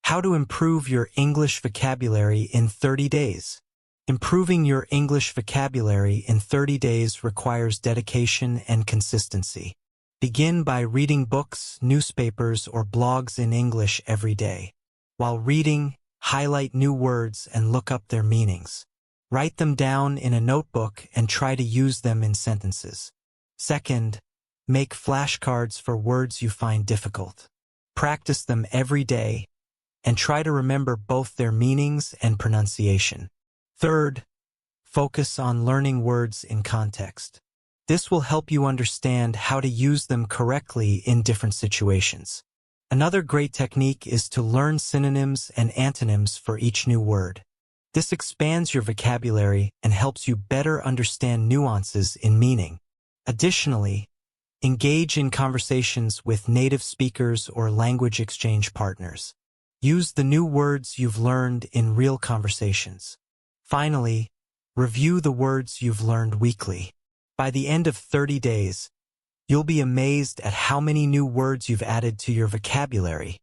How to improve your English vocabulary in 30 days. Improving your English vocabulary in 30 days requires dedication and consistency. Begin by reading books, newspapers, or blogs in English every day. While reading, highlight new words and look up their meanings. Write them down in a notebook and try to use them in sentences. Second, make flashcards for words you find difficult. Practice them every day and try to remember both their meanings and pronunciation. Third, focus on learning words in context. This will help you understand how to use them correctly in different situations. Another great technique is to learn synonyms and antonyms for each new word. This expands your vocabulary and helps you better understand nuances in meaning. Additionally, engage in conversations with native speakers or language exchange partners. Use the new words you've learned in real conversations. Finally, review the words you've learned weekly. By the end of 30 days, you'll be amazed at how many new words you've added to your vocabulary.